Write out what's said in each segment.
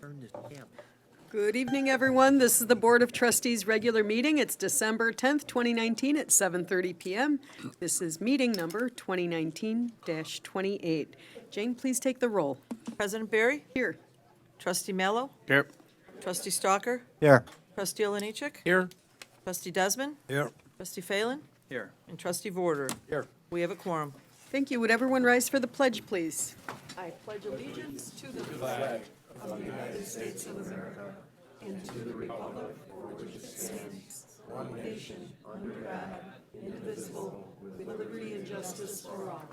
turn this tab. Good evening, everyone. This is the Board of Trustees regular meeting. It's December 10th, 2019 at 7:30 p.m. This is meeting number 2019-28. Jane, please take the roll. President Barry? Here. Trustee Mello? Here. Trustee Stalker? Here. Trustee Olenichek? Here. Trustee Desmond? Here. Trustee Phelan? Here. And Trustee Vorder? Here. We have a quorum. Thank you. Would everyone rise for the pledge, please? I pledge allegiance to the flag of the United States of America and to the republic for which it stands, one nation, under God, indivisible, with liberty and justice for all.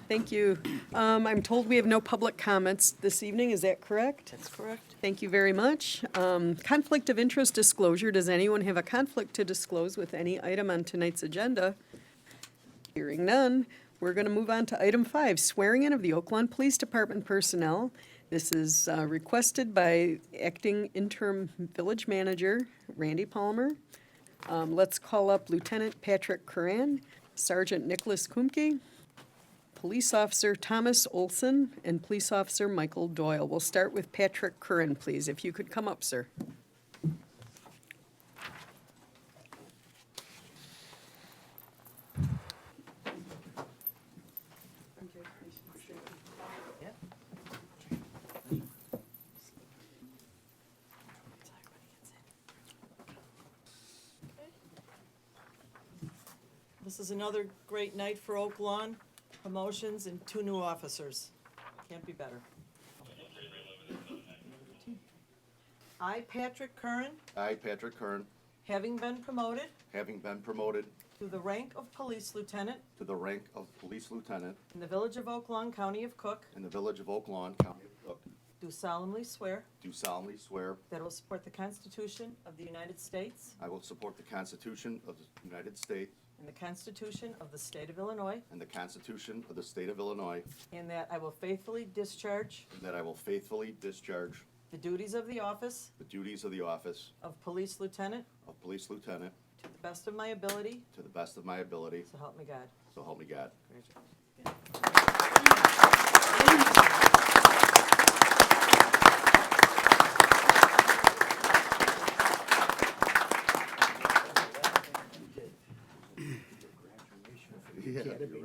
Thank you. I'm told we have no public comments this evening. Is that correct? That's correct. Thank you very much. Conflict of interest disclosure. Does anyone have a conflict to disclose with any item on tonight's agenda? Hearing none, we're going to move on to item 5, swearing in of the Oak Lawn Police Department personnel. This is requested by acting interim village manager Randy Palmer. Let's call up Lieutenant Patrick Curran, Sergeant Nicholas Kumke, Police Officer Thomas Olson, and Police Officer Michael Doyle. We'll start with Patrick Curran, please. If you could come up, sir. This is another great night for Oak Lawn. Promotions and 2 new officers. Can't be better. I, Patrick Curran, I, Patrick Kern, having been promoted having been promoted to the rank of Police Lieutenant to the rank of Police Lieutenant in the Village of Oak Lawn, County of Cook, in the Village of Oak Lawn, County of Cook, do solemnly swear do solemnly swear that I will support the Constitution of the United States I will support the Constitution of the United States and the Constitution of the State of Illinois, and the Constitution of the State of Illinois, and that I will faithfully discharge and that I will faithfully discharge the duties of the office the duties of the office of Police Lieutenant of Police Lieutenant to the best of my ability, to the best of my ability, so help me God. so help me God.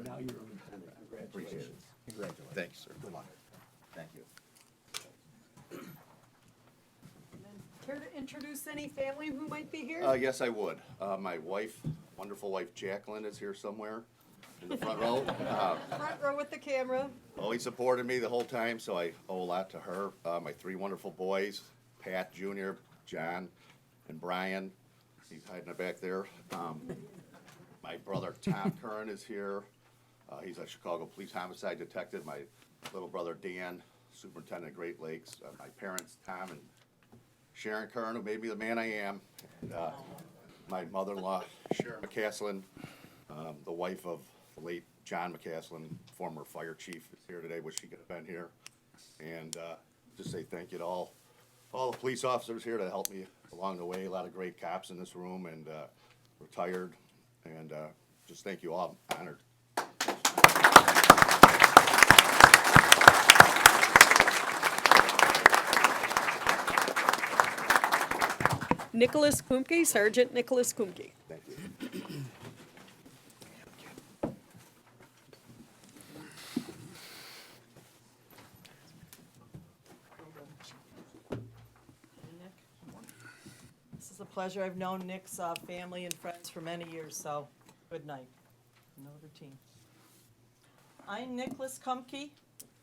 Now you're a lieutenant. Congratulations. Congratulations. Thanks, sir. Good luck. Thank you. Care to introduce any family who might be here? Yes, I would. My wife, wonderful wife Jacqueline, is here somewhere in the front row. Front row with the camera. Always supported me the whole time, so I owe a lot to her. My 3 wonderful boys, Pat Jr., John, and Brian. He's hiding back there. My brother Tom Curran is here. He's a Chicago police homicide detective. My little brother Dan, superintendent of Great Lakes. My parents, Tom and Sharon Curran, who made me the man I am. And, my mother-in-law, Sharon McCaslin, the wife of the late John McCaslin, former fire chief, is here today. Wish she could have been here. And just say thank you to all the police officers here that helped me along the way. A lot of great cops in this room and retired. And just thank you all. I'm honored. Nicholas Kumke, Sergeant Nicholas Kumke. Thank you. This is a pleasure. I've known Nick's family and friends for many years, so good night. Another routine. I, Nicholas Kumke,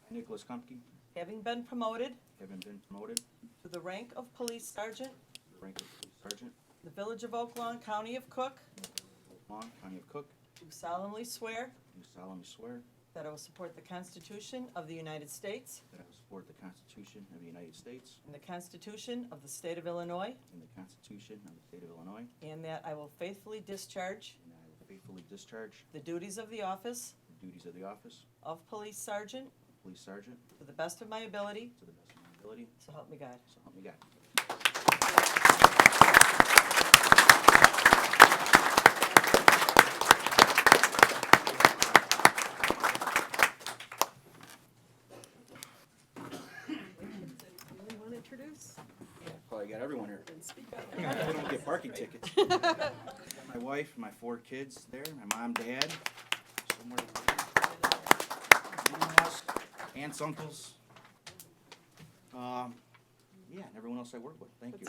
Nicholas Kumpke, having been promoted having been promoted to the rank of Police Sergeant to the rank of Police Sergeant in the Village of Oak Lawn, County of Cook, in Oak Lawn, County of Cook, do solemnly swear do solemnly swear that I will support the Constitution of the United States that I will support the Constitution of the United States and the Constitution of the State of Illinois, and the Constitution of the State of Illinois, and that I will faithfully discharge and that I will faithfully discharge the duties of the office the duties of the office of Police Sergeant of Police Sergeant to the best of my ability, to the best of my ability, so help me God. so help me God. parking tickets. My wife, my 4 kids there, my mom, dad, somewhere. In-laws, aunts, uncles. Yeah, and everyone else I work with. Thank you.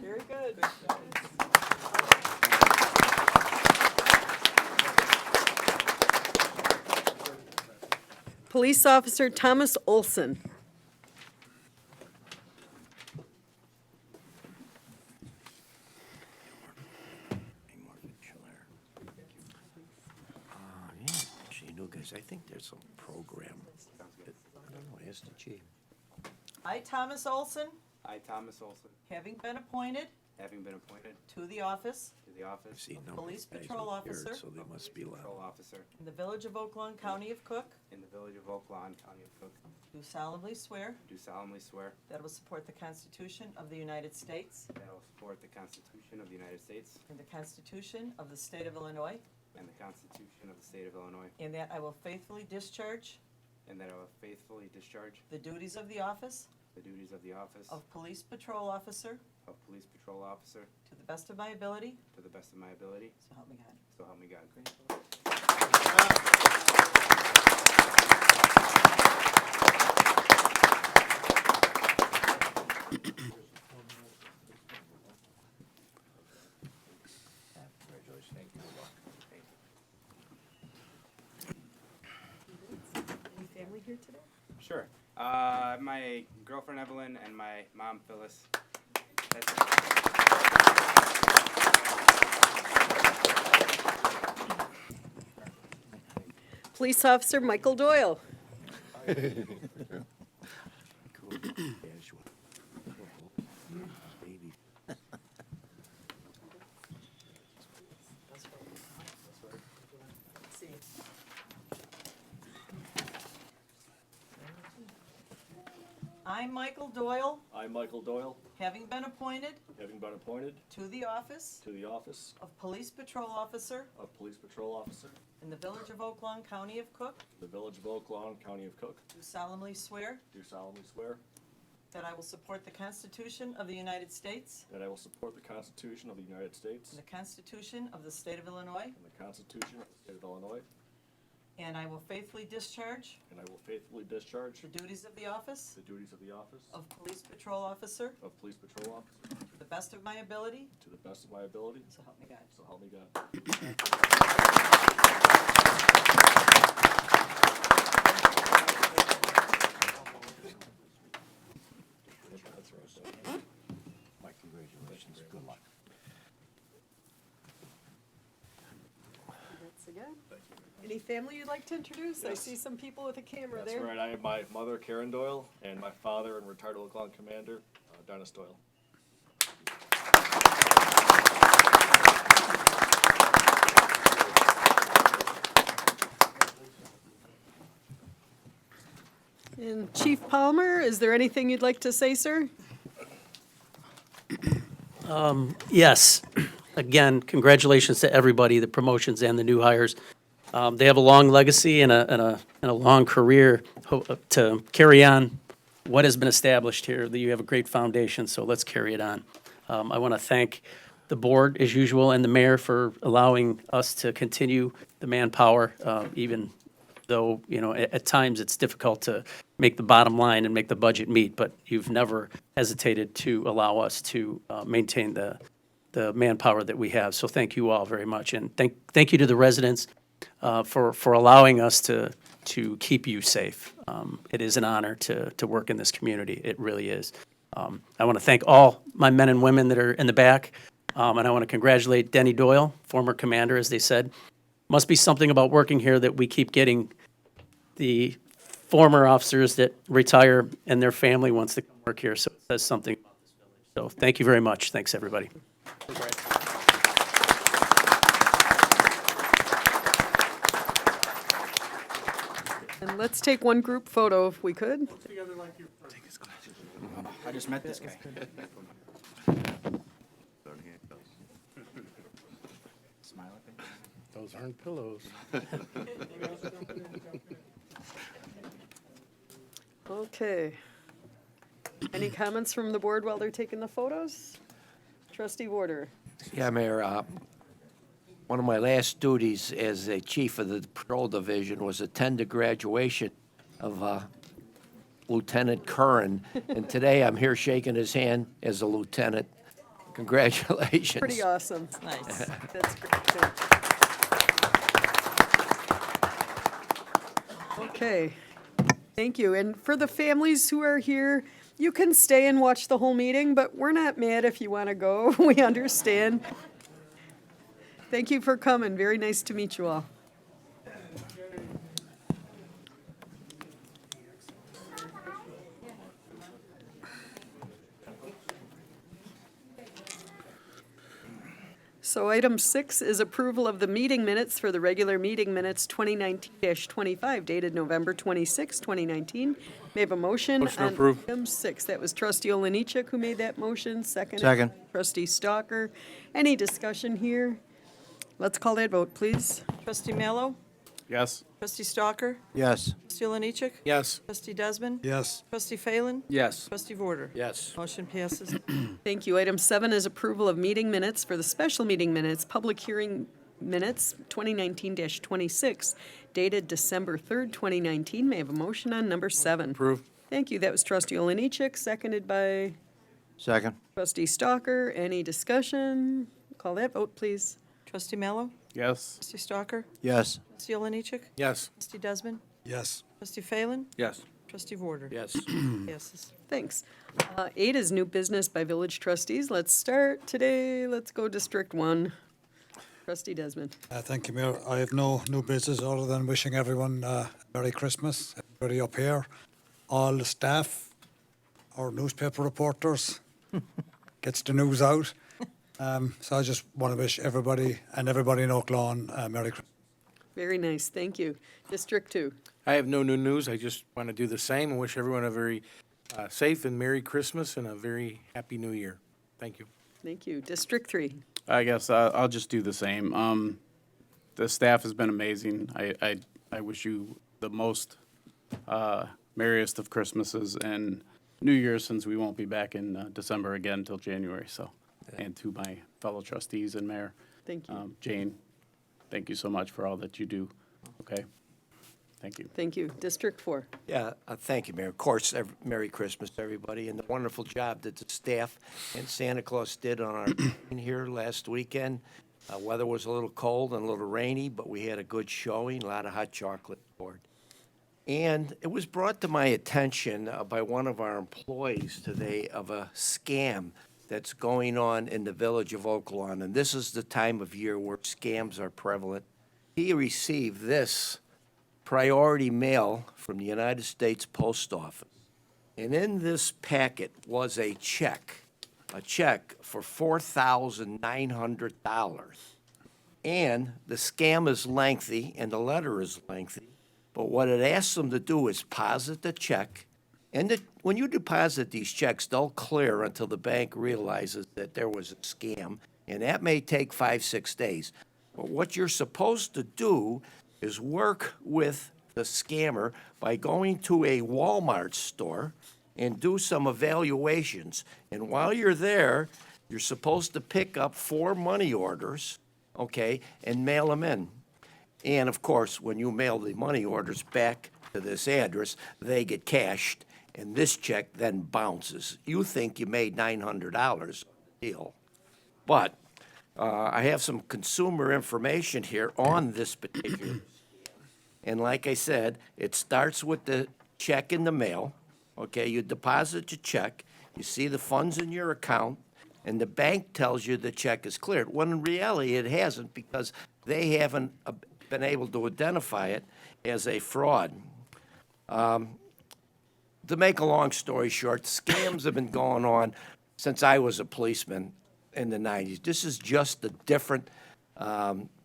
Very good. Police Officer Thomas Olson. Yeah, gee, no, guys, I think there's some program. I don't know, ask the chief. I, Thomas Olson, I, Thomas Olson, having been appointed having been appointed to the office to the I office see no Police guys patrol with beards, officer. so they must be Patrol loud. Officer in the village of Oak Lawn, County of Cook, in the village of Oak Lawn, County of Cook, do solemnly swear do solemnly swear that I will support the Constitution of the United States that I will support the Constitution of the United States and the Constitution of the State of Illinois, and the Constitution of the State of Illinois, and that I will faithfully discharge and that I will faithfully discharge the duties of the office the duties of the office of Police Patrol Officer of Police Patrol Officer to the best of my ability, to the best of my ability, so help me God. so help me God. Congratulations. Congratulations, thank you. Any family here today? Sure. My girlfriend Evelyn and my mom Phyllis. That's it. Police Officer Michael Doyle. Cool. Casual. Baby. See. I, Michael Doyle, I, Michael Doyle, having been appointed having been appointed to the office to the office of Police Patrol Officer of Police Patrol Officer in the village of Oak Lawn, County of Cook, in the village of Oak Lawn, County of Cook, do solemnly swear do solemnly swear that I will support the Constitution of the United States that I will support the Constitution of the United States and the Constitution of the State of Illinois, and the Constitution of the State of Illinois, and I will faithfully discharge and I will faithfully discharge the duties of the office the duties of the office of Police Patrol Officer of Police Patrol Officer to the best of my ability, to the best of my ability, so help me God. so help me God. Mike, congratulations, good luck. Congrats again. Any family you'd like to introduce? I Yes. see some people with a camera That's there. right, I have my mother Karen Doyle and my father and retired Oak Lawn Commander, Dennis Doyle. And Chief Palmer, is there anything you'd like to say, sir? Yes. Again, congratulations to everybody, the promotions and the new hires. They have a long legacy and a long career to carry on what has been established here. You have a great foundation, so let's carry it on. I want to thank the board, as usual, and the mayor for allowing us to continue the manpower, even though, you know, at times it's difficult to make the bottom line and make the budget meet, but you've never hesitated to allow us to maintain the manpower that we have. So thank you all very much. And thank you to the residents for allowing us to keep you safe. It is an honor to work in this community. It really is. I want to thank all my men and women that are in the back. And I want to congratulate Denny Doyle, former commander, as they said. Must be something about working here that we keep getting the former officers that retire and their family wants to come work here. So it says something about this village. So thank you very much. Thanks, everybody. And let's take one group photo if we could. I just met this guy. Smile at me. Those aren't pillows. Okay. Any comments from the board while they're taking the photos? Trustee Warder. Yeah, Mayor, one of my last duties as a chief of the patrol division was attend the graduation of Lieutenant Curran. And today I'm here shaking his hand as a lieutenant. Congratulations. Pretty awesome. Nice. That's great, too. Okay, thank you. And for the families who are here, you can stay and watch the whole meeting, but we're not mad if you want to go. We understand. Thank you for coming. Very nice to meet you all. So item 6 is approval of the meeting minutes for the regular meeting minutes 2019-25 dated November 26, 2019. May I have a motion? Motion on approved. Item 6. That was trustee Oliniechek who made that motion. Second. Second. Trustee Stalker. Any discussion here? Let's call that vote, please. Trustee Mallow. Yes. Trustee Stalker. Yes. Trustee Oliniechek. Yes. Trustee Desmond. Yes. Trustee Phelan. Yes. Trustee Warder. Yes. Motion passes. Thank you. Item 7 is approval of meeting minutes for the special meeting minutes, public hearing minutes 2019-26 dated December 3rd, 2019. May I have a motion on number 7? Approve. Thank you. That was trustee Oliniechek, seconded by Second. trustee Stalker. Any discussion? Call that vote, please. Trustee Mallow. Yes. Trustee Stalker. Yes. Trustee Oliniechek. Yes. Trustee Desmond. Yes. Trustee Phelan. Yes. Trustee Warder. Yes. Passes. Thanks. 8 is new business by village trustees. Let's start today. Let's go District 1. Trustee Desmond. Thank you, Mayor. I have no new business other than wishing everyone Merry Christmas, everybody up here, all the staff, our newspaper reporters, gets the news out. So I just want to wish everybody and everybody in Oak Lawn Merry Christmas. Very nice. Thank you. District 2. I have no new news. I just want to do the same and wish everyone a very safe and Merry Christmas and a very Happy New Year. Thank you. Thank you. District 3. I guess I'll just do the same. The staff has been amazing. I wish you the most merriest of Christmases and New Year's, since we won't be back in December again until January. So, and to my fellow trustees and mayor, Thank you. Jane, thank you so much for all that you do. Okay, thank you. Thank you. District 4. Yeah, thank you, Mayor. Of course, Merry Christmas to everybody, and the wonderful job that the staff and Santa Claus did on our meeting here last weekend. Weather was a little cold and a little rainy, but we had a good showing, a lot of hot chocolate poured. And it was brought to my attention by one of our employees today of a scam that's going on in the village of Oak Lawn. And this is the time of year where scams are prevalent. He received this priority mail from the United States Post Office. And in this packet was a check for $4,900. And the scam is lengthy and the letter is lengthy. But what it asks them to do is deposit the check. And when you deposit these checks, they'll clear until the bank realizes that there was a scam. And that may take 5-6 days. But what you're supposed to do is work with the scammer by going to a Walmart store and do some evaluations. And while you're there, you're supposed to pick up 4 money orders, okay, and mail them in. And of course, when you mail the money orders back to this address, they get cashed, and this check then bounces. You think you made $900 deal. But I have some consumer information here on this particular. And like I said, it starts with the check in the mail. Okay, you deposit your check, you see the funds in your account, and the bank tells you the check is cleared. When in reality, it hasn't, because they haven't been able to identify it as a fraud. To make a long story short, scams have been going on since I was a policeman in the 90s. This is just a different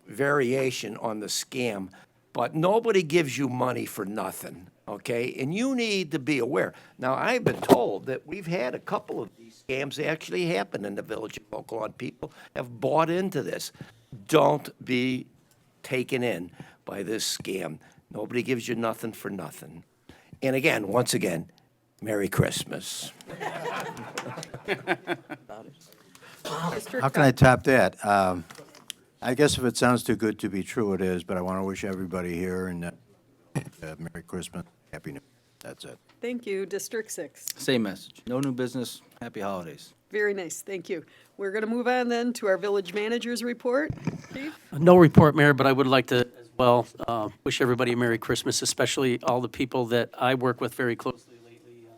variation on the scam. But nobody gives you money for nothing, okay? And you need to be aware. Now, I've been told that we've had a couple of these scams actually happen in the village of Oak Lawn. People have bought into this. Don't be taken in by this scam. Nobody gives you nothing for nothing. And again, once again, Merry Christmas. District How can I five. top that? I guess if it sounds too good to be true, it is, but I want to wish everybody here and Merry Christmas, Happy New Year. That's it. Thank you. District 6. Same message. No new business. Happy holidays. Very nice, thank you. We're going to move on then to our village manager's report. Chief? No report, Mayor, but I would like to as well wish everybody a Merry Christmas, especially all the people that I work with very closely lately,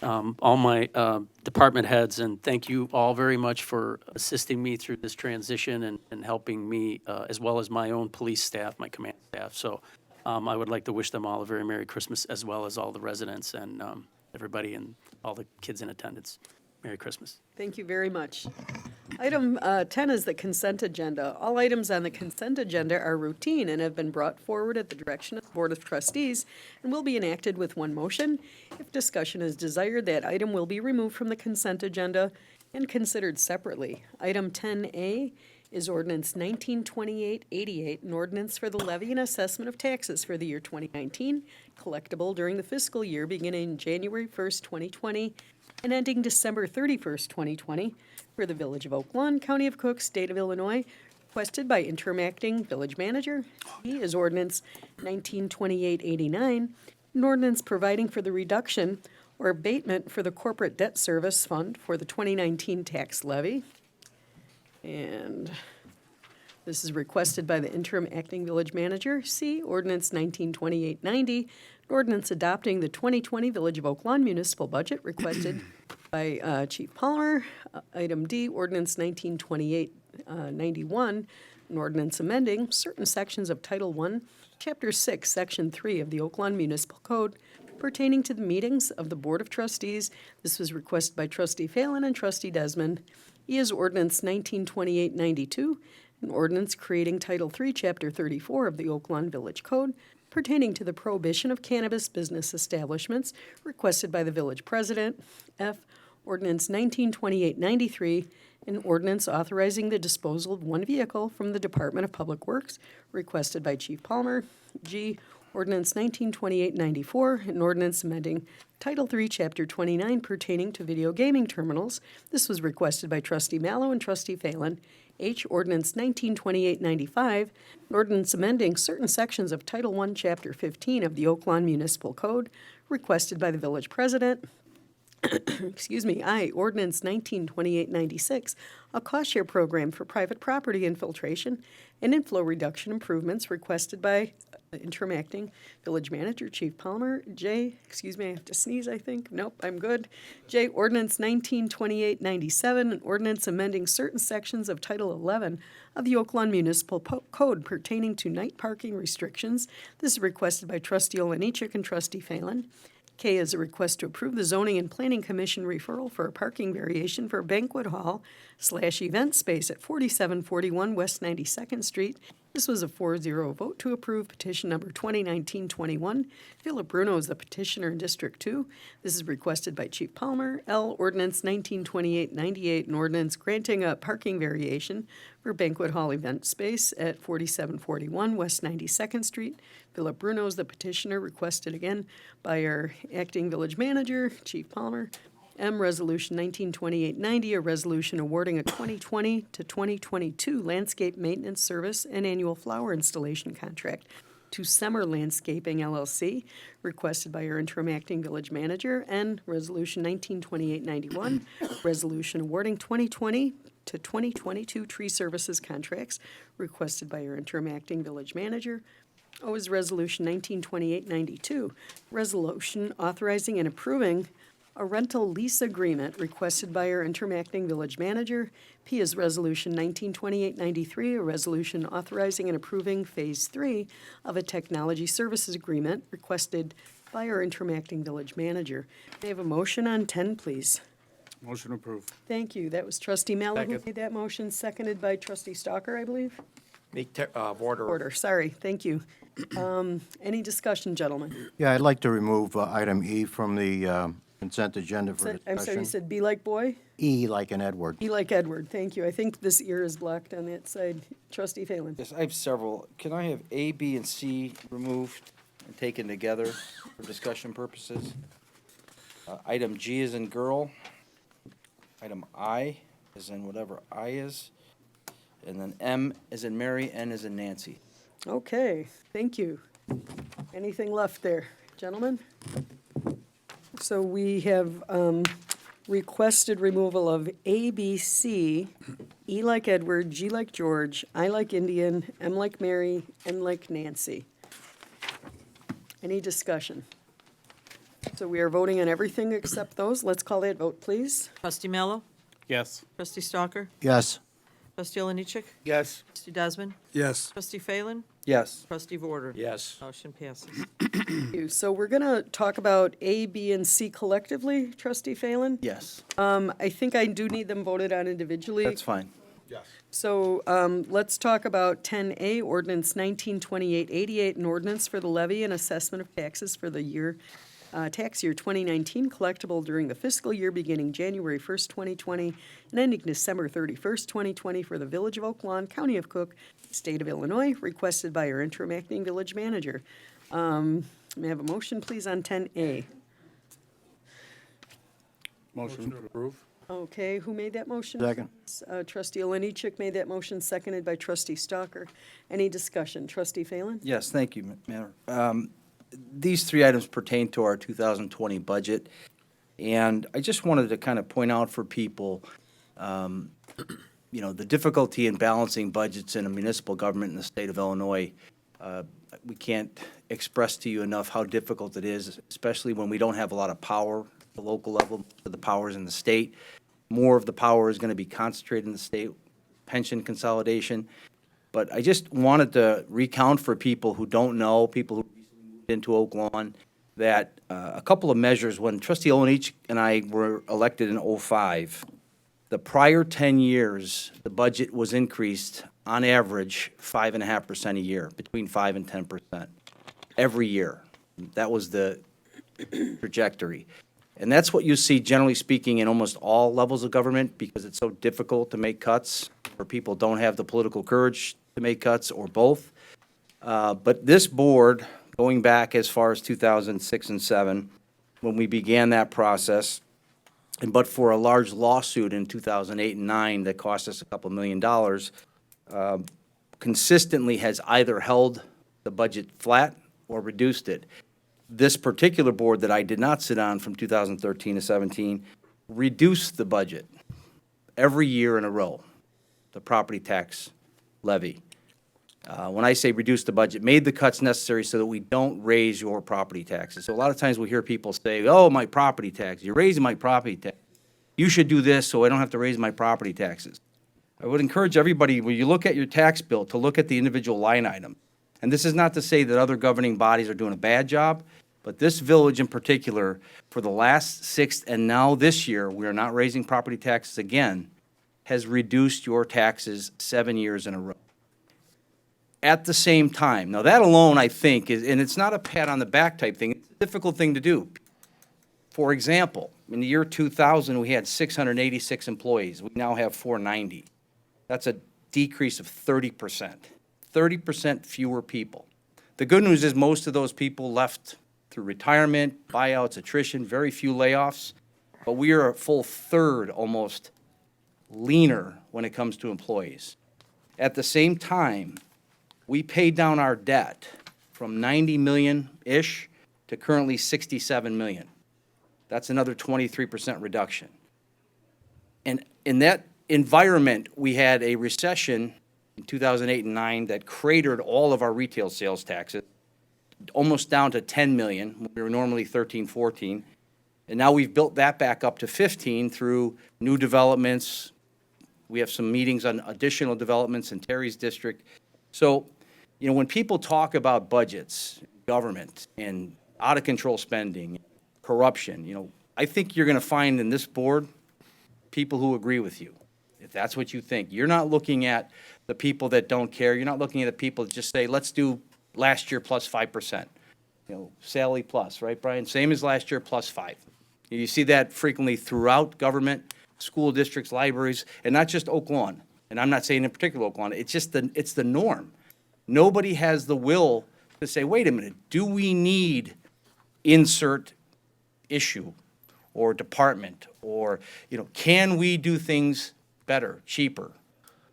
all my department heads, and thank you all very much for assisting me through this transition and helping me, as well as my own police staff, my command staff. So I would like to wish them all a very Merry Christmas, as well as all the residents and everybody and all the kids in attendance. Merry Christmas. Thank you very much. Item 10 is the consent agenda. All items on the consent agenda are routine and have been brought forward at the direction of the Board of Trustees and will be enacted with one motion. If discussion is desired, that item will be removed from the consent agenda and considered separately. Item 10A is ordinance 1928-88, an ordinance for the levy and assessment of taxes for the year 2019, collectible during the fiscal year beginning January 1st, 2020, and ending December 31st, 2020, for the Village of Oak Lawn, County of Cook, State of Illinois, requested by interim acting village manager. B is ordinance 1928-89, an ordinance providing for the reduction or abatement for the corporate debt service fund for the 2019 tax levy. And this is requested by the interim acting village manager. C, ordinance 1928-90, ordinance adopting the 2020 Village of Oak Lawn municipal budget requested by Chief Palmer. Item D, ordinance 1928-91, an ordinance amending certain sections of Title I, Chapter 6, Section 3 of the Oak Lawn Municipal Code pertaining to the meetings of the Board of Trustees. This was requested by Trustee Phelan and Trustee Desmond. E is ordinance 1928-92, an ordinance creating Title III, Chapter 34 of the Oak Lawn Village Code pertaining to the prohibition of cannabis business establishments, requested by the village president. F, ordinance 1928-93, an ordinance authorizing the disposal of one vehicle from the Department of Public Works, requested by Chief Palmer. G, ordinance 1928-94, an ordinance amending Title III, Chapter 29 pertaining to video gaming terminals. This was requested by Trustee Mallow and Trustee Phelan. H, ordinance 1928-95, an ordinance amending certain sections of Title I, Chapter 15 of the Oak Lawn Municipal Code, requested by the village president. Excuse me. I, ordinance 1928-96, a cost share program for private property infiltration and inflow reduction improvements, requested by interim acting village manager Chief Palmer. J, excuse me, I have to sneeze, I think. Nope, I'm good. J, ordinance 1928-97, an ordinance amending certain sections of Title 11 of the Oak Lawn Municipal Code pertaining to night parking restrictions. This is requested by Trustee Olenichik and Trustee Phelan. K is a request to approve the Zoning and Planning Commission referral for a parking variation for a banquet hall / event space at 4741 West 92nd Street. This was a 4-0 vote to approve petition number 2019-21. Philip Bruno is the petitioner in District 2. This is requested by Chief Palmer. L, ordinance 1928-98, an ordinance granting a parking variation for banquet hall event space at 4741 West 92nd Street. Philip Bruno is the petitioner, requested again by our acting village manager, Chief Palmer. M, Resolution 1928-90, a resolution awarding a 2020 to 2022 landscape maintenance service and annual flower installation contract to Summer Landscaping LLC, requested by our interim acting village manager. N, Resolution 1928-91, resolution awarding 2020 to 2022 tree services contracts, requested by our interim acting village manager. O is Resolution 1928-92, resolution authorizing and approving a rental lease agreement, requested by our interim acting village manager. P is Resolution 1928-93, a resolution authorizing and approving Phase 3 of a technology services agreement, requested by our interim acting village manager. May I have a motion on 10, please? Motion approved. Thank you. That was Trustee Mallow who Second. made that motion, seconded by Trustee Stalker, I believe. Order. Order, sorry, thank you. Any discussion, gentlemen? Yeah, I'd like to remove item E from the consent agenda for I'm sorry, you discussion. said be like boy? E like in Edward. Be like Edward, thank you. I think this ear is blocked on that side. Trustee Phelan. Yes, I have several. Can I have A, B, and C removed and taken together for discussion purposes? Item G is in girl. Item I, as in whatever I is, and then M as in Mary, N as in Nancy. Okay, thank you. Anything left there, gentlemen? So we have requested removal of A, B, C, E like Edward, G like George, I like Indian, M like Mary, N like Nancy. Any discussion? So we are voting on everything except those. Let's call that vote, please. Trustee Mallow, Yes. trustee Stalker, Yes. trustee Oliniechek, Yes. trustee Desmond, Yes. trustee Phelan, Yes. trustee Vorder. Yes. Motion passes. Thank you. So we're gonna talk about A, B, and C collectively, trustee Phelan? Yes, I think I do need them voted on individually. that's fine. So let's talk about 10A, ordinance 192888, an ordinance for the levy and assessment of taxes for the year, tax year 2019, collectible during the fiscal year beginning January 1st, 2020, and ending December 31st, 2020 for the Village of Oak Lawn, County of Cook, State of Illinois, requested by our interim acting village manager. May I have a motion, please, on 10A? Motion to approve? Okay, who made that motion? Second. Trustee Oliniechek made that motion, seconded by trustee Stalker. Any discussion? Trustee Phelan? Yes, thank you, Mayor. These three items pertain to our 2020 budget, and I just wanted to kind of point out for people, the difficulty in balancing budgets in a municipal government in the state of Illinois. We can't express to you enough how difficult it is, especially when we don't have a lot of power at the local level. The power is in the state. More of the power is going to be concentrated in the state, pension consolidation. But I just wanted to recount for people who don't know, people who moved into Oak Lawn, that a couple of measures, when Trustee Oliniechek and I were elected in '05, the prior 10 years, the budget was increased on average 5.5% a year, between 5 and 10%, every year. That was the trajectory. And that's what you see, generally speaking, in almost all levels of government, because it's so difficult to make cuts, or people don't have the political courage to make cuts, or both. But this board, going back as far as 2006 and 7, when we began that process, and but for a large lawsuit in 2008 and 9 that cost us a couple $1 million, consistently has either held the budget flat or reduced it. This particular board that I did not sit on from 2013 to 17 reduced the budget every year in a row, the property tax levy. When I say reduce the budget, made the cuts necessary so that we don't raise your property taxes. So a lot of times we hear people say, oh, my property tax, you're raising my property tax. You should do this so I don't have to raise my property taxes. I would encourage everybody, when you look at your tax bill, to look at the individual line item. And this is not to say that other governing bodies are doing a bad job, but this village in particular, for the last 6 and now this year, we are not raising property taxes again, has reduced your taxes 7 years in a row. At the same time, now that alone, I think, is, and it's not a pat on the back type thing, it's a difficult thing to do. For example, in the year 2000, we had 686 employees. We now have 490. That's a decrease of 30%. 30% fewer people. The good news is most of those people left through retirement, buyouts, attrition, very few layoffs. But we are a full third almost leaner when it comes to employees. At the same time, we paid down our debt from 90 million-ish to currently 67 million. That's another 23% reduction. And in that environment, we had a recession in 2008 and 9 that cratered all of our retail sales taxes, almost down to 10 million. We were normally 13, 14. And now we've built that back up to 15 through new developments. We have some meetings on additional developments in Terry's district. So, when people talk about budgets, government, and out-of-control spending, corruption, I think you're going to find in this board people who agree with you, if that's what you think. You're not looking at the people that don't care. You're not looking at the people that just say, let's do last year plus 5%. Sally plus, right, Brian? Same as last year plus 5. You see that frequently throughout government, school districts, libraries, and not just Oak Lawn. And I'm not saying in particular Oak Lawn. It's just it's the norm. Nobody has the will to say, wait a minute, do we need insert issue or department, or, can we do things better, cheaper.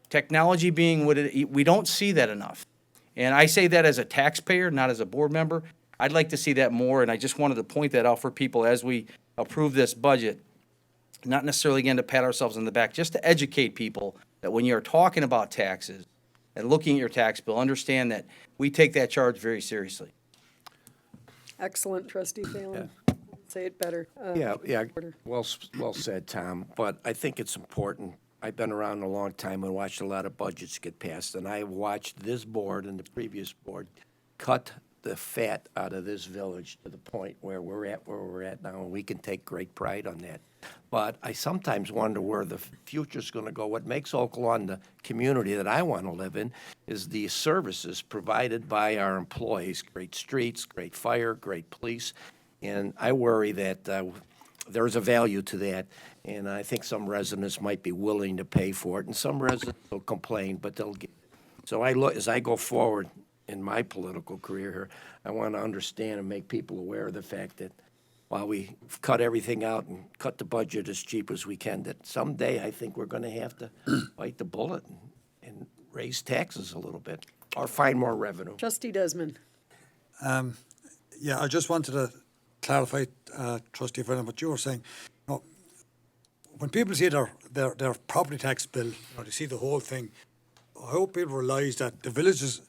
Technology being what we don't see that enough. And I say that as a taxpayer, not as a board member. I'd like to see that more, and I just wanted to point that out for people as we approve this budget. Not necessarily, again, to pat ourselves on the back, just to educate people that when you're talking about taxes and looking at your tax bill, understand that we take that charge very seriously. Excellent, trustee Phelan. Say it better. Yeah, Porter. well said, Tom, but I think it's important. I've been around a long time and watched a lot of budgets get passed, and I watched this board and the previous board cut the fat out of this village to the point where we're at now, and we can take great pride on that. But I sometimes wonder where the future's gonna go. What makes Oak Lawn the community that I wanna live in is the services provided by our employees, great streets, great fire, great police. And I worry that there is a value to that, and I think some residents might be willing to pay for it, and some residents will complain, but they'll get. So as I go forward in my political career here, I want to understand and make people aware of the fact that while we cut everything out and cut the budget as cheap as we can, that someday I think we're going to have to bite the bullet and raise taxes a little bit or find more revenue. Trustee Desmond. Yeah, I just wanted to clarify, Trustee Brennan, what you were saying. You know, when people see their property tax bill, they see the whole thing, I hope people realise that the villages,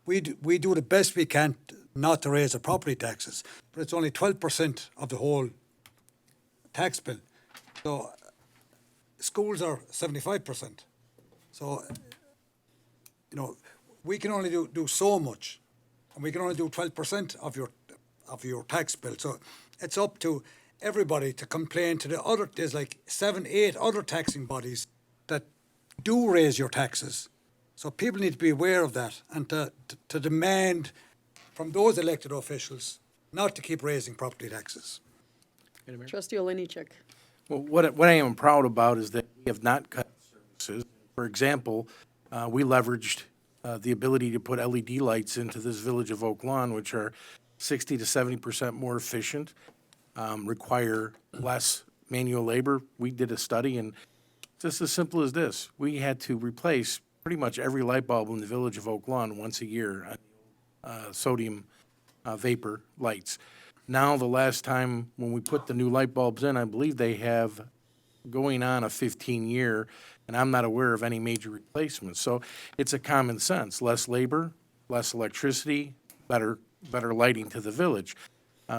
we do the best we can not to raise the property taxes, but it's only 12% of the whole tax bill. So schools are 75%. So, we can only do so much, and we can only do 12% of your tax bill. So it's up to everybody to complain to the other. There's like 7, 8 other taxing bodies that do raise your taxes. So people need to be aware of that and to demand from those elected officials not to keep raising property taxes. Trustee Oliniechek. Well, what I am proud about is that we have not cut services. For example, we leveraged the ability to put LED lights into this village of Oak Lawn, which are 60 to 70% more efficient, require less manual labor. We did a study, and just as simple as this, we had to replace pretty much every light bulb in the village of Oak Lawn once a year, sodium vapor lights. Now, the last time when we put the new light bulbs in, I believe they have going on a 15-year, and I'm not aware of any major replacements. So it's a common sense, less labor, less electricity, better lighting to the village.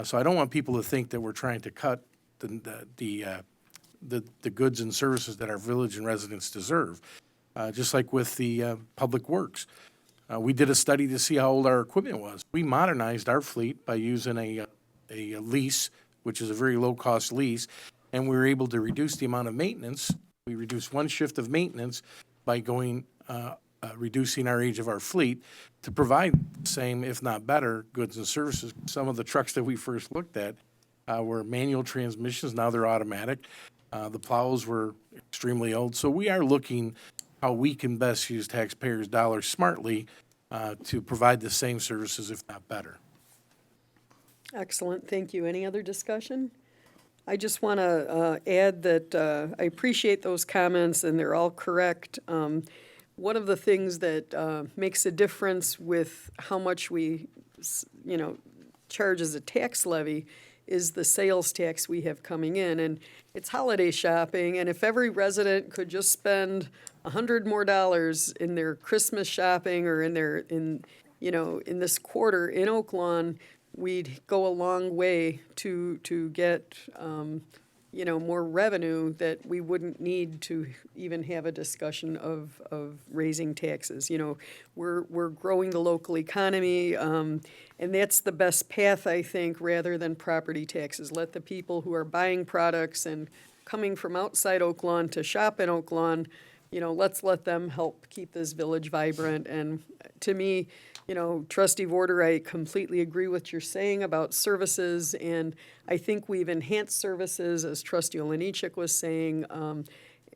So I don't want people to think that we're trying to cut the goods and services that our village and residents deserve. Just like with the public works. We did a study to see how old our equipment was. We modernized our fleet by using a lease, which is a very low-cost lease, and we were able to reduce the amount of maintenance. We reduced one shift of maintenance by reducing our age of our fleet to provide the same, if not better, goods and services. Some of the trucks that we first looked at were manual transmissions. Now they're automatic. The plows were extremely old. So we are looking how we can best use taxpayers' dollars smartly to provide the same services, if not better. Excellent, thank you. Any other discussion? I just want to add that I appreciate those comments, and they're all correct. One of the things that makes a difference with how much we, charge as a tax levy is the sales tax we have coming in. And it's holiday shopping, and if every resident could just spend $100 more in their Christmas shopping or in this quarter in Oak Lawn, we'd go a long way to get, more revenue that we wouldn't need to even have a discussion of raising taxes. We're growing the local economy, and that's the best path, I think, rather than property taxes. Let the people who are buying products and coming from outside Oak Lawn to shop in Oak Lawn, let's let them help keep this village vibrant. And to me, Trustee Vorder, I completely agree with what you're saying about services, and I think we've enhanced services, as Trustee Oliniechek was saying.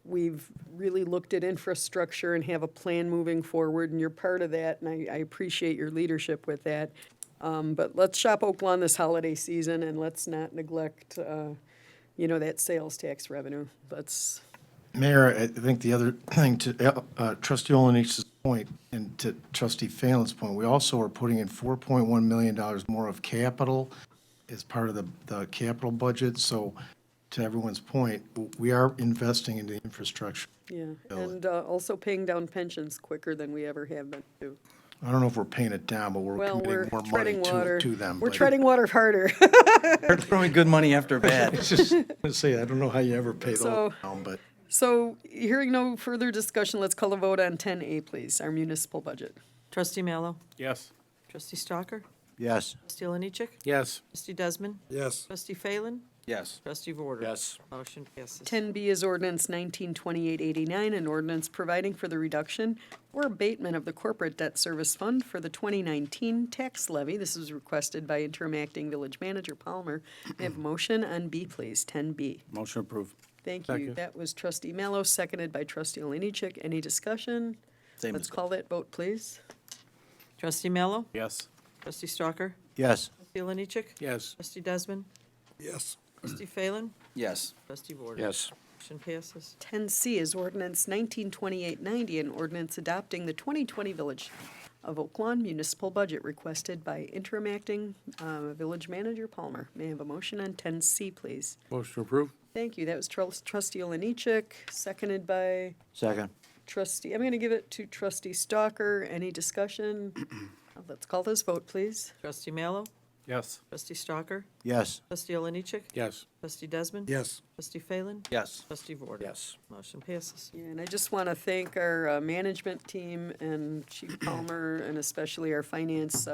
We've really looked at infrastructure and have a plan moving forward, and you're part of that, and I appreciate your leadership with that. But let's shop Oak Lawn this holiday season, and let's not neglect, that sales tax revenue. Let's Mayor, I think the other thing to trustee Olenich's point and to trustee Phelan's point, we also are putting in $4.1 million more of capital as part of the capital budget. So to everyone's point, we are investing in the infrastructure. Yeah, and also paying down pensions quicker than we ever have been too. I don't know if we're paying it down, but we're Well, we're committing more money treading water. to them. We're but- treading water harder. They're throwing good money after bad. It's just, I'm gonna say, I don't know how you ever pay So- those down, but So, hearing no further discussion, let's call a vote on 10A, please, our municipal budget. Trustee Mallow. Yes. Trustee Stalker. Yes. Trustee Oliniechek. yes. Trustee Desmond. Yes. Trustee Phelan. Yes. Trustee Vorder. Yes. Motion passes. 10B is ordinance 192889, an ordinance providing for the reduction or abatement of the corporate debt service fund for the 2019 tax levy. This is requested by interim acting village manager Palmer. May I have a motion on B, please, 10B? Motion approved. Thank you. That was trustee Mallow, seconded by trustee Oliniechek. Any discussion? Same Let's as- call that vote, please. Trustee Mallow. Yes. Trustee Stalker. Yes. Trustee Oliniechek. Yes. Trustee Desmond. Yes. Trustee Phelan. Yes. Trustee Vorder. Yes. Motion passes. 10C is ordinance 192890, an ordinance adopting the 2020 Village of Oak Lawn municipal budget requested by interim acting village manager Palmer. May I have a motion on 10C, please? Motion approved? Thank you. That was trustee Oliniechek, seconded by Second. trustee, I'm going to give it to trustee Stalker. Any discussion? Let's call this vote, please. Trustee Mallow. Yes. Trustee Stalker. Yes. Trustee Oliniechek. Yes. Trustee Desmond. Yes. Trustee Phelan. Yes. Trustee Vorder. Yes. Motion passes. Yeah, and I just want to thank our management team and Chief Palmer, and especially our finance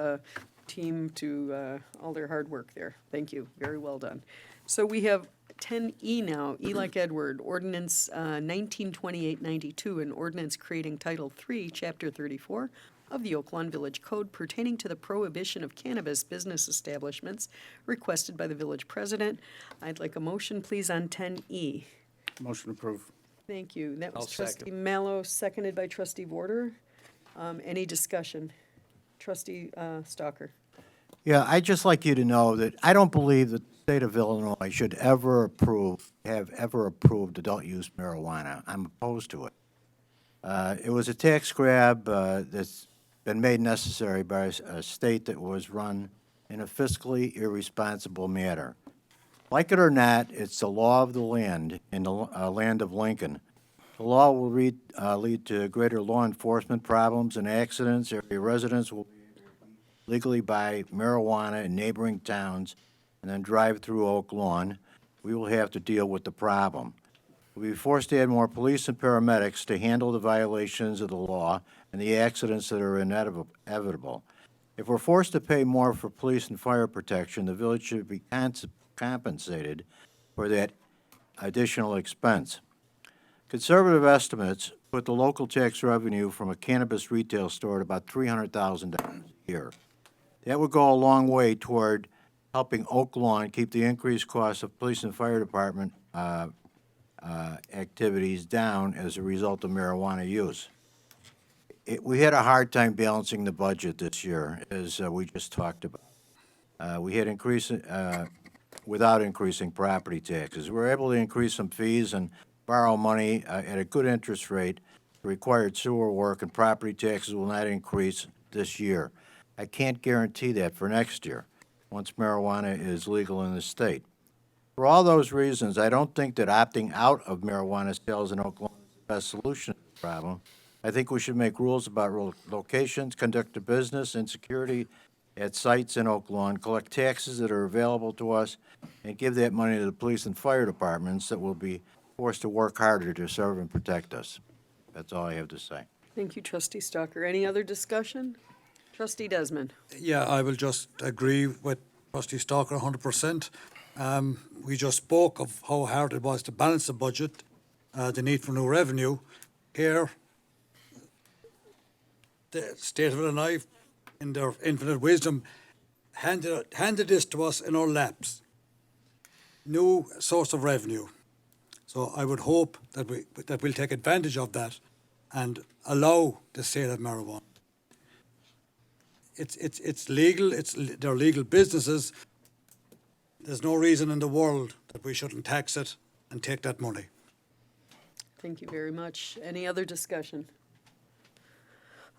team to all their hard work there. Thank you. Very well done. So we have 10E now, E like Edward, ordinance 192892, an ordinance creating Title III, Chapter 34 of the Oak Lawn Village Code pertaining to the prohibition of cannabis business establishments, requested by the village president. I'd like a motion, please, on 10E. Motion approved. Thank you. That was I'll second. trustee Mallow, seconded by trustee Vorder. Any discussion? Trustee Stalker. Yeah, I'd just like you to know that I don't believe that the state of Illinois should ever have ever approved adult use marijuana. I'm opposed to it. It was a tax grab that's been made necessary by a state that was run in a fiscally irresponsible manner. Like it or not, it's the law of the land in the land of Lincoln. The law will lead to greater law enforcement problems and accidents. Area residents will legally buy marijuana in neighboring towns and then drive through Oak Lawn. We will have to deal with the problem. We'll be forced to add more police and paramedics to handle the violations of the law and the accidents that are inevitable. If we're forced to pay more for police and fire protection, the village should be compensated for that additional expense. Conservative estimates put the local tax revenue from a cannabis retail store at about $300,000 a year. That would go a long way toward helping Oak Lawn keep the increased costs of police and fire department activities down as a result of marijuana use. We had a hard time balancing the budget this year, as we just talked about. We had without increasing property taxes. We were able to increase some fees and borrow money at a good interest rate. The required sewer work and property taxes will not increase this year. I can't guarantee that for next year, once marijuana is legal in the state. For all those reasons, I don't think that opting out of marijuana sales in Oklahoma is the best solution to the problem. I think we should make rules about locations, conduct of business, and security at sites in Oak Lawn, collect taxes that are available to us, and give that money to the police and fire departments that will be forced to work harder to serve and protect us. That's all I have to say. Thank you, trustee Stalker. Any other discussion? Trustee Desmond. Yeah, I will just agree with trustee Stalker 100%. We just spoke of how hard it was to balance the budget, the need for new revenue. Here, the state of Illinois, in their infinite wisdom, handed this to us in our laps. New source of revenue. So I would hope that we'll take advantage of that and allow the sale of marijuana. It's legal. They're legal businesses. There's no reason in the world that we shouldn't tax it and take that money. Thank you very much. Any other discussion?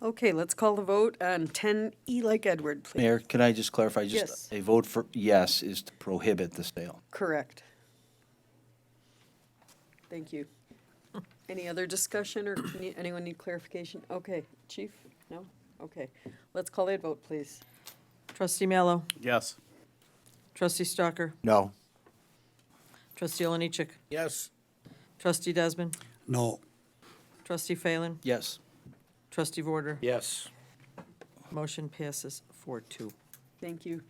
Okay, let's call the vote on 10E like Edward, please. Mayor, can I just clarify? Yes. Just a vote for yes is to prohibit the sale. Correct. Thank you. Any other discussion or anyone need clarification? Okay, Chief? No? Okay. Let's call that vote, please. Trustee Mallow. Yes. Trustee Stalker. No. Trustee Oliniechek. Yes. Trustee Desmond. No. Trustee Phelan. Yes. Trustee Vorder. Yes. Motion passes 4-2. Thank you.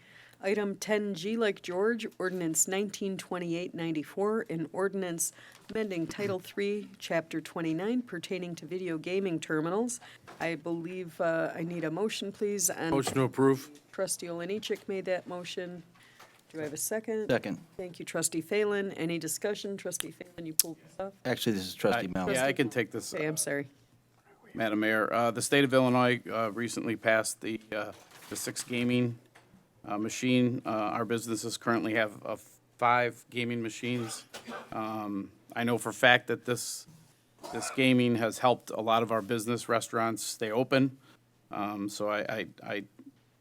Item 10G like George, ordinance 1928-94, an ordinance amending Title III, Chapter 29 pertaining to video gaming terminals. I believe I need a motion, please. And Motion to approve? Trustee Oliniechek made that motion. Do I have a second? Second. Thank you, Trustee Phelan. Any discussion? Trustee Phelan, you pulled this up? Actually, this is trustee Mallon. Yeah, I can take this. Okay, I'm sorry. Madam Mayor, the state of Illinois recently passed the 6 gaming machine. Our businesses currently have 5 gaming machines. I know for a fact that this gaming has helped a lot of our business restaurants stay open. So I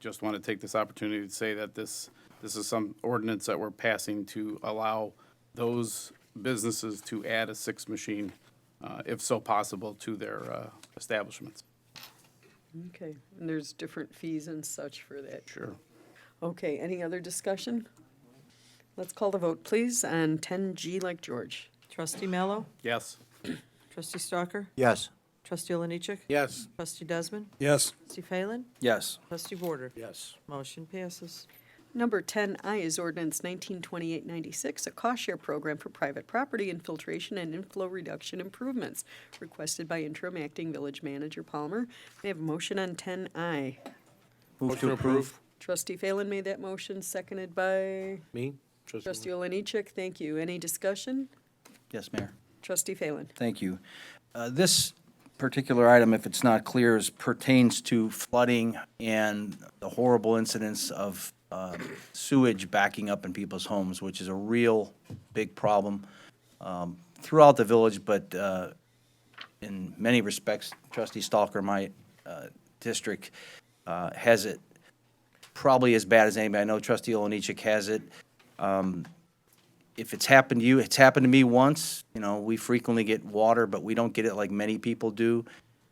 just want to take this opportunity to say that this is some ordinance that we're passing to allow those businesses to add a 6th machine, if so possible, to their establishments. Okay, and there's different fees and such for that. Sure. Okay, any other discussion? Let's call the vote, please, on 10G like George. Trustee Mallow. Yes. Trustee Stalker. Yes. Trustee Oliniechek. Yes. Trustee Desmond. Yes. Trustee Phelan. Yes. Trustee Vorder. Yes. Motion passes. Number 10I is ordinance 1928-96, a cost-share program for private property infiltration and inflow reduction improvements, requested by interim acting village manager Palmer. May I have a motion on 10I? Move to approve. Trustee Phelan made that motion, seconded by Me? Trustee Oliniechek. Thank you. Any discussion? Yes, Mayor. Trustee Phelan. Thank you. This particular item, if it's not clear, pertains to flooding and the horrible incidents of sewage backing up in people's homes, which is a real big problem throughout the village, but in many respects, Trustee Stalker, my district, has it probably as bad as anybody. I know Trustee Oliniechek has it. If it's happened to you, it's happened to me once. You know, we frequently get water, but we don't get it like many people do,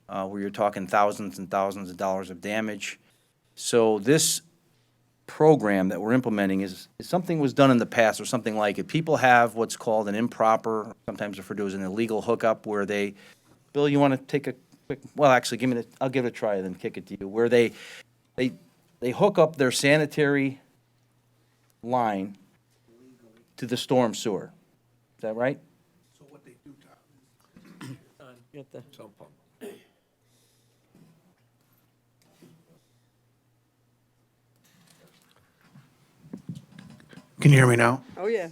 where you're talking thousands and thousands of dollars of damage. So this program that we're implementing is something was done in the past or something like it. People have what's called an improper, sometimes referred to as an illegal hookup, where they, Bill, you want to take a quick, well, actually, I'll give it a try and then kick it to you, where they hook up their sanitary line to the storm sewer. Is that right? So what they do, Tom? Get the Can you hear me now? Oh, yeah.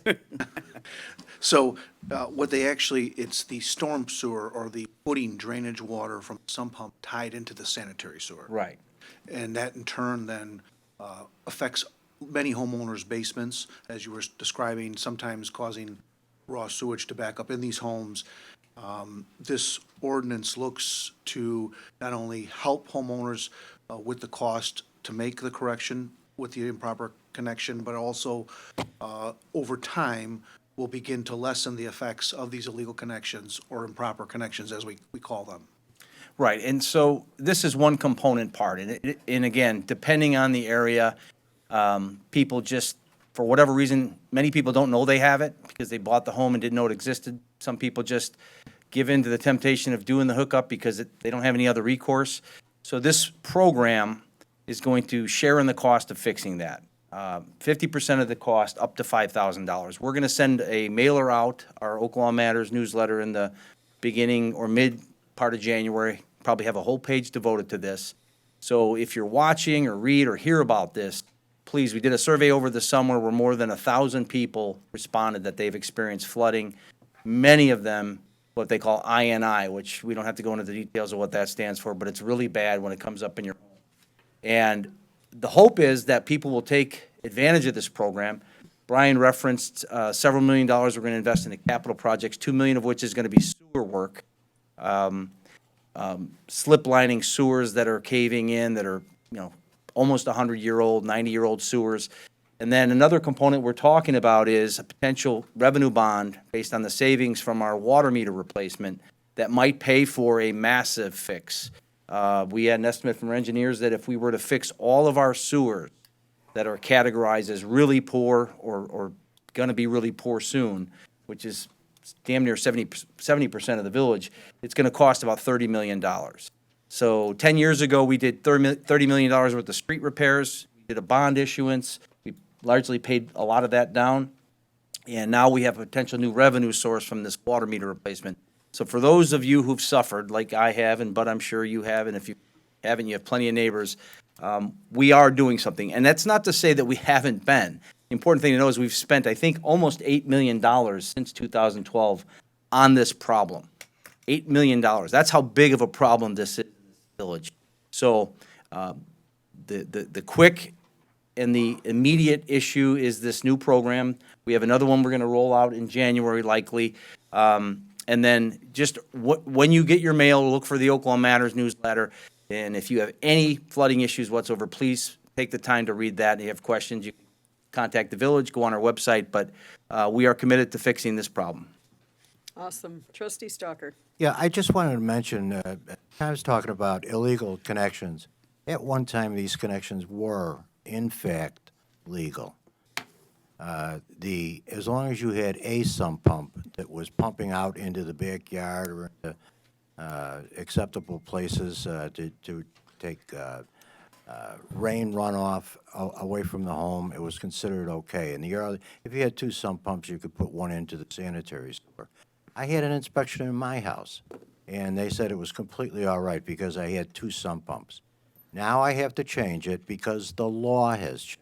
So what they actually, it's the storm sewer or the putting drainage water from some pump tied into the sanitary sewer. Right. And that in turn then affects many homeowners' basements, as you were describing, sometimes causing raw sewage to back up in these homes. This ordinance looks to not only help homeowners with the cost to make the correction with the improper connection, but also over time will begin to lessen the effects of these illegal connections or improper connections, as we call them. Right, and so this is one component part, and again, depending on the area, people just, for whatever reason, many people don't know they have it because they bought the home and didn't know it existed. Some people just give in to the temptation of doing the hookup because they don't have any other recourse. So this program is going to share in the cost of fixing that. 50% of the cost, up to $5,000. We're going to send a mailer out, our Oklahoma Matters newsletter, in the beginning or mid part of January. Probably have a whole page devoted to this. So if you're watching or read or hear about this, please, we did a survey over the summer where more than 1,000 people responded that they've experienced flooding. Many of them, what they call INI, which we don't have to go into the details of what that stands for, but it's really bad when it comes up in your home. And the hope is that people will take advantage of this program. Brian referenced several $1 million we're going to invest in the capital projects, $2 million of which is going to be sewer sewer work. Slip lining sewers that are caving in, that are, almost 100-year-old, 90-year-old sewers. And then another component we're talking about is a potential revenue bond based on the savings from our water meter replacement that might pay for a massive fix. We had an estimate from our engineers that if we were to fix all of our sewers that are categorized as really poor or gonna be really poor soon, which is damn near 70% of the village, it's gonna cost about $30 million. So 10 years ago, we did $30 million worth of street repairs. We did a bond issuance. We largely paid a lot of that down. And now we have a potential new revenue source from this water meter replacement. So for those of you who've suffered, like I have, but I'm sure you have, and if you haven't, you have plenty of neighbors, we are doing something. And that's not to say that we haven't been. The important thing to know is we've spent, I think, almost $8 million since 2012 on this problem. $8 million. That's how big of a problem this is in this village. So the quick and the immediate issue is this new program. We have another one we're going to roll out in January likely. And then just when you get your mail, look for the Oklahoma Matters newsletter. And if you have any flooding issues whatsoever, please take the time to read that. If you have questions, you can contact the village, go on our website. But we are committed to fixing this problem. Awesome. Trustee Stalker. Yeah, I just wanted to mention, I was talking about illegal connections. At one time, these connections were, in fact, legal. As long as you had a sump pump that was pumping out into the backyard or into acceptable places to take rain runoff away from the home, it was considered okay. And if you had two sump pumps, you could put one into the sanitary sewer. I had an inspection in my house, and they said it was completely all right because I had two sump pumps. Now I have to change it because the law has changed.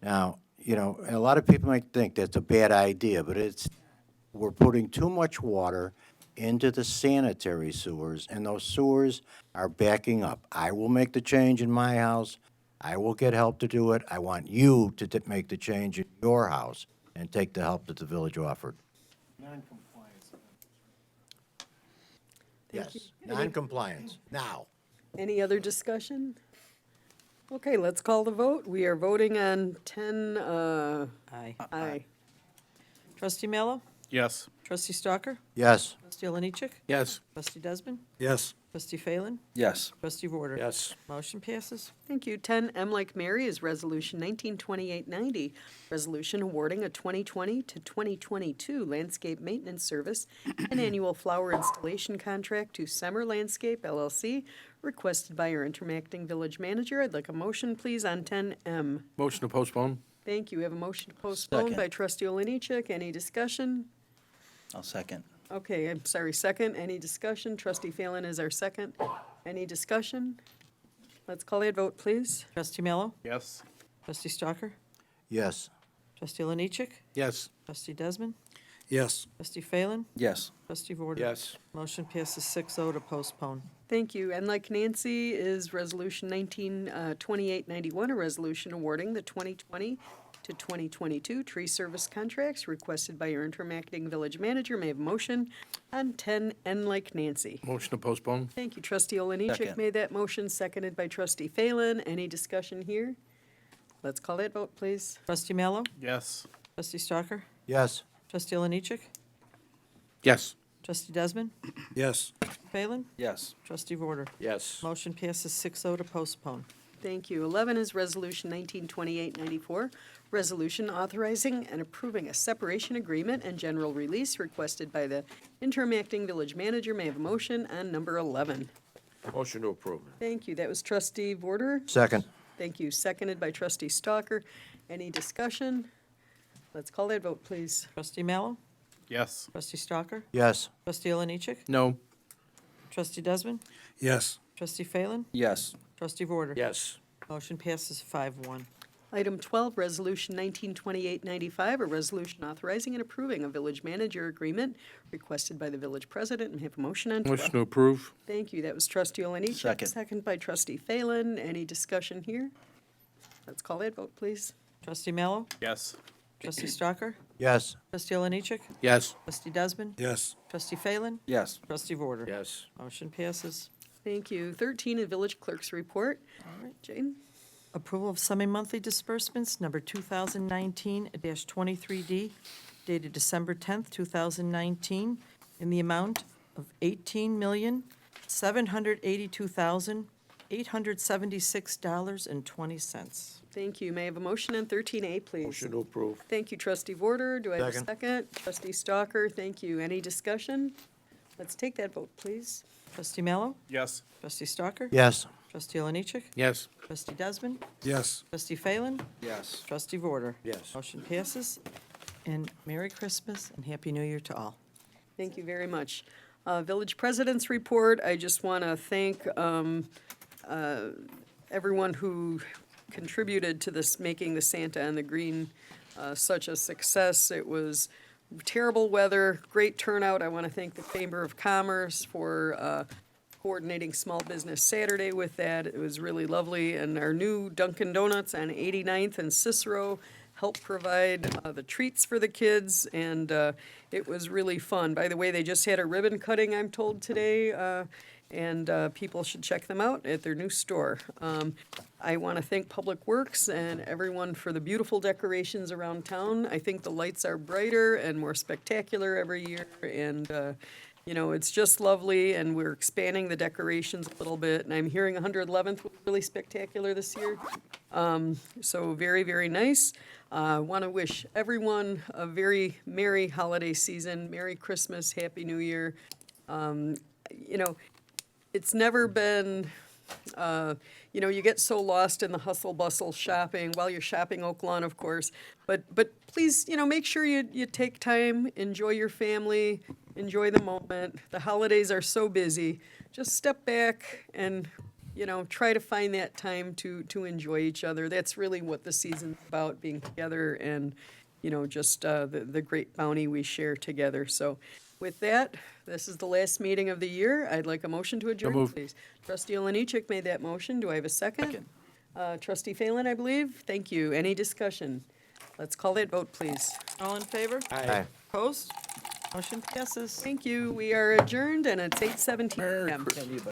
Now, a lot of people might think that's a bad idea, but we're putting too much water into the sanitary sewers, and those sewers are backing up. I will make the change in my house. I will get help to do it. I want you to make the change in your house and take the help that the village offered. Yes, non-compliance, now. Any other discussion? Okay, let's call the vote. We are voting on 10, aye. Trustee Mallow? Yes. Trustee Stalker? Yes. Trustee Oliniechek? Yes. Trustee Desmond? Yes. Trustee Phelan? Yes. Trustee Warder? Yes. Motion passes. Thank you. 10, M like Mary is Resolution 192890, resolution awarding a 2020 to 2022 landscape maintenance service and annual flower installation contract to Summer Landscape LLC, requested by our interacting village manager. I'd like a motion, please, on 10M. Motion to postpone? Thank you. We have a motion to postpone Second. by Trustee Oliniechek. Any discussion? I'll second. Okay, I'm sorry, second. Any discussion? Trustee Phelan is our second. Any discussion? Let's call that vote, please. Trustee Mallow? Yes. Trustee Stalker? Yes. Trustee Oliniechek? Yes. Trustee Desmond? Yes. Trustee Phelan? Yes. Trustee Warder? Yes. Motion passes 6-0 to postpone. Thank you. And like Nancy is Resolution 2891, a resolution awarding the 2020 to 2022 tree service contracts requested by your interacting village manager. May I have a motion on 10N like Nancy. Motion to postpone? Thank you. Trustee Oliniechek Second. made that motion, seconded by Trustee Phelan. Any discussion here? Let's call that vote, please. Trustee Mallow? Yes. Trustee Stalker? Yes. Trustee Oliniechek? Yes. Trustee Desmond? Yes. Phelan? Yes. Trustee Warder? Yes. Motion passes 6-0 to postpone. Thank you. 11 is Resolution 192894, resolution authorizing and approving a separation agreement and general release requested by the interim acting village manager. May I have a motion on number 11? Motion to approve. Thank you. That was Trustee Vorder. Second. Thank you. Seconded by Trustee Stalker. Any discussion? Let's call that vote, please. Trustee Mallow? Yes. Trustee Stalker? Yes. Trustee Oliniechek? No. Trustee Desmond? Yes. Trustee Phelan? Yes. Trustee Warder? Yes. Motion passes 5-1. Item 12, Resolution 192895, a resolution authorizing and approving a village manager agreement requested by the village president. May I have a motion on 12? Motion to approve? Thank you. That was Trustee Oliniechek. Second. Second by Trustee Phelan. Any discussion here? Let's call that vote, please. Trustee Mallow? Yes. Trustee Stalker? Yes. Trustee Oliniechek? Yes. Trustee Desmond? Yes. Trustee Phelan? Yes. Trustee Vorter? Yes. Motion passes. Thank you. 13, a village clerk's report. All right, Jane? Approval of semi-monthly disbursements, number 2019-23D, dated December 10th, 2019, in the amount of $18,782,876.20. Thank you. May I have a motion on 13A, please? Motion to approve. Thank you, Trustee Vorter. Do I have a Second. second? Trustee Stalker, thank you. Any discussion? Let's take that vote, please. Trustee Mallow? Yes. Trustee Stalker? Yes. Trustee Oliniechek? Yes. Trustee Desmond? Yes. Trustee Phelan? Yes. Trustee Vorter? Yes. Motion passes. And Merry Christmas and Happy New Year to all. Thank you very much. Village President's Report, I just want to thank everyone who contributed to this, making the Santa and the Green such a success. It was terrible weather, great turnout. I want to thank the Chamber of Commerce for coordinating Small Business Saturday with that. It was really lovely. And our new Dunkin' Donuts on 89th and Cicero helped provide the treats for the kids, and it was really fun. By the way, they just had a ribbon cutting, I'm told, today, and people should check them out at their new store. I want to thank Public Works and everyone for the beautiful decorations around town. I think the lights are brighter and more spectacular every year, and you know, it's just lovely, and we're expanding the decorations a little bit, and I'm hearing 111th was really spectacular this year. So very, very nice. I want to wish everyone a very merry holiday season, Merry Christmas, Happy New Year. You know, it's never been, you know, you get so lost in the hustle bustle shopping while you're shopping Oak Lawn, of course. But please, you know, make sure you take time, enjoy your family, enjoy the moment. The holidays are so busy. Just step back and, you know, try to find that time to enjoy each other. That's really what the season's about, being together and, you know, just the great bounty we share together. So with that, this is the last meeting of the year. I'd like a motion to adjourn, moved. please. Trustee Oliniechek made that motion. Do I have a second? Trustee Phelan, I believe. Thank you. Any discussion? Let's call that vote, please. All in favor? Aye. Opposed? Motion passes. Thank you. We are adjourned, and it's 8:17 p.m.